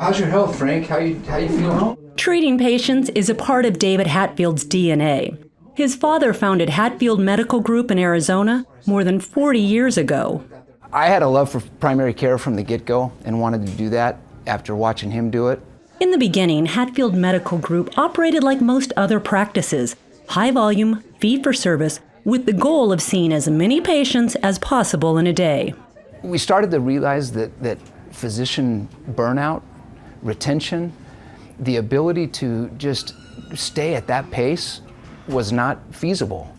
How's your health, Frank? How you feeling? Treating patients is a part of David Hatfield's DNA. His father founded Hatfield Medical Group in Arizona more than 40 years ago. I had a love for primary care from the get-go and wanted to do that after watching him do it. In the beginning, Hatfield Medical Group operated like most other practices, high volume, fee-for-service, with the goal of seeing as many patients as possible in a day. We started to realize that physician burnout, retention, the ability to just stay at that pace was not feasible.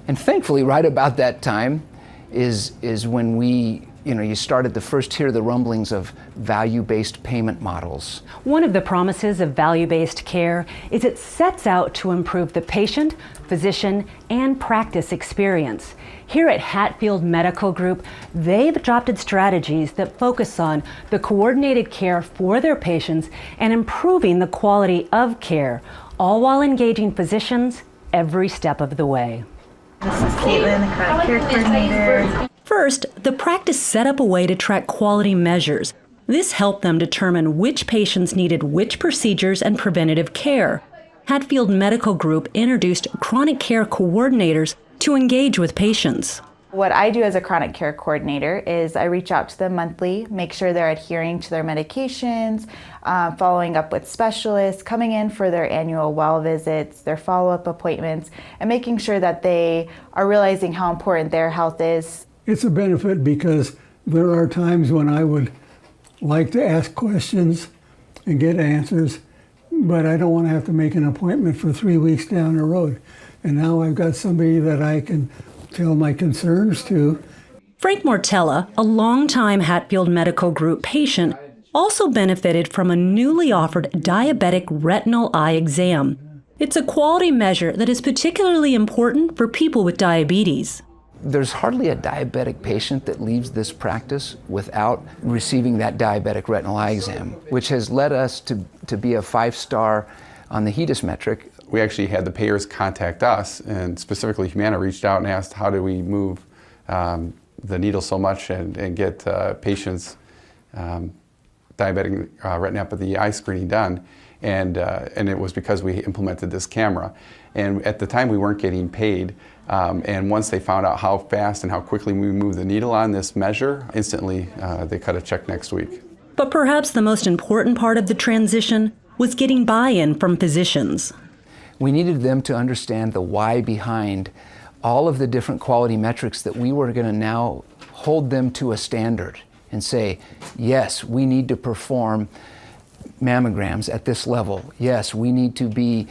And thankfully, right about that time is when you started to first hear the rumblings of value-based payment models. One of the promises of value-based care is it sets out to improve the patient, physician, and practice experience. Here at Hatfield Medical Group, they've adopted strategies that focus on the coordinated care for their patients and improving the quality of care, all while engaging physicians every step of the way. This is Kaitlin, the chronic care coordinator. First, the practice set up a way to track quality measures. This helped them determine which patients needed which procedures and preventative care. Hatfield Medical Group introduced chronic care coordinators to engage with patients. What I do as a chronic care coordinator is I reach out to them monthly, make sure they're adhering to their medications, following up with specialists, coming in for their annual well visits, their follow-up appointments, and making sure that they are realizing how important their health is. It's a benefit because there are times when I would like to ask questions and get answers, but I don't want to have to make an appointment for 3 weeks down the road. And now I've got somebody that I can tell my concerns to. Frank Mortella, a longtime Hatfield Medical Group patient, also benefited from a newly offered diabetic retinal eye exam. It's a quality measure that is particularly important for people with diabetes. There's hardly a diabetic patient that leaves this practice without receiving that diabetic retinal eye exam, which has led us to be a 5-star on the HEDIS metric. We actually had the payers contact us, and specifically Humana reached out and asked how do we move the needle so much and get patients diabetic retinopathy eye screening done. And it was because we implemented this camera. And at the time we weren't getting paid. And once they found out how fast and how quickly we moved the needle on this measure, instantly they cut a check next week. But perhaps the most important part of the transition was getting buy-in from physicians. We needed them to understand the why behind all of the different quality metrics that we were going to now hold them to a standard and say, yes, we need to perform mammograms at this level. Yes, we need to be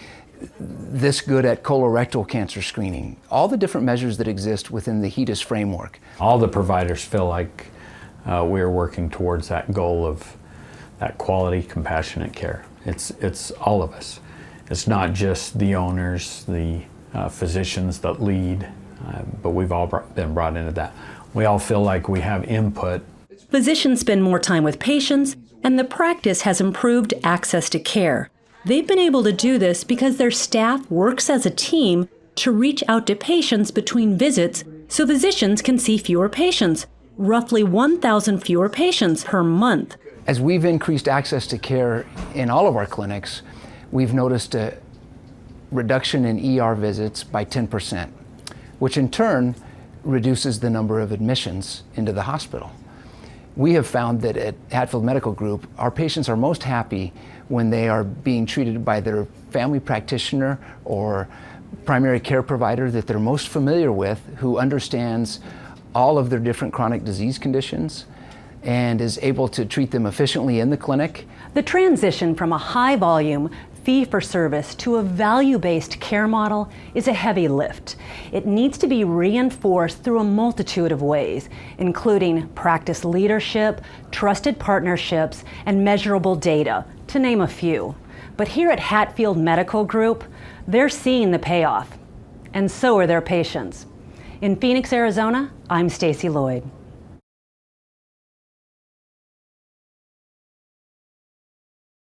this good at colorectal cancer screening. All the different measures that exist within the HEDIS framework. All the providers feel like we're working towards that goal of that quality, compassionate care. It's all of us. It's not just the owners, the physicians that lead, but we've all been brought into that. We all feel like we have input. Physicians spend more time with patients, and the practice has improved access to care. They've been able to do this because their staff works as a team to reach out to patients between visits so physicians can see fewer patients, roughly 1,000 fewer patients per month. As we've increased access to care in all of our clinics, we've noticed a reduction in ER visits by 10%, which in turn reduces the number of admissions into the hospital. We have found that at Hatfield Medical Group, our patients are most happy when they are being treated by their family practitioner or primary care provider that they're most familiar with, who understands all of their different chronic disease conditions and is able to treat them efficiently in the clinic. The transition from a high-volume, fee-for-service to a value-based care model is a heavy lift. It needs to be reinforced through a multitude of ways, including practice leadership, trusted partnerships, and measurable data, to name a few. But here at Hatfield Medical Group, they're seeing the payoff, and so are their patients. In Phoenix, Arizona, I'm Stacy Lloyd.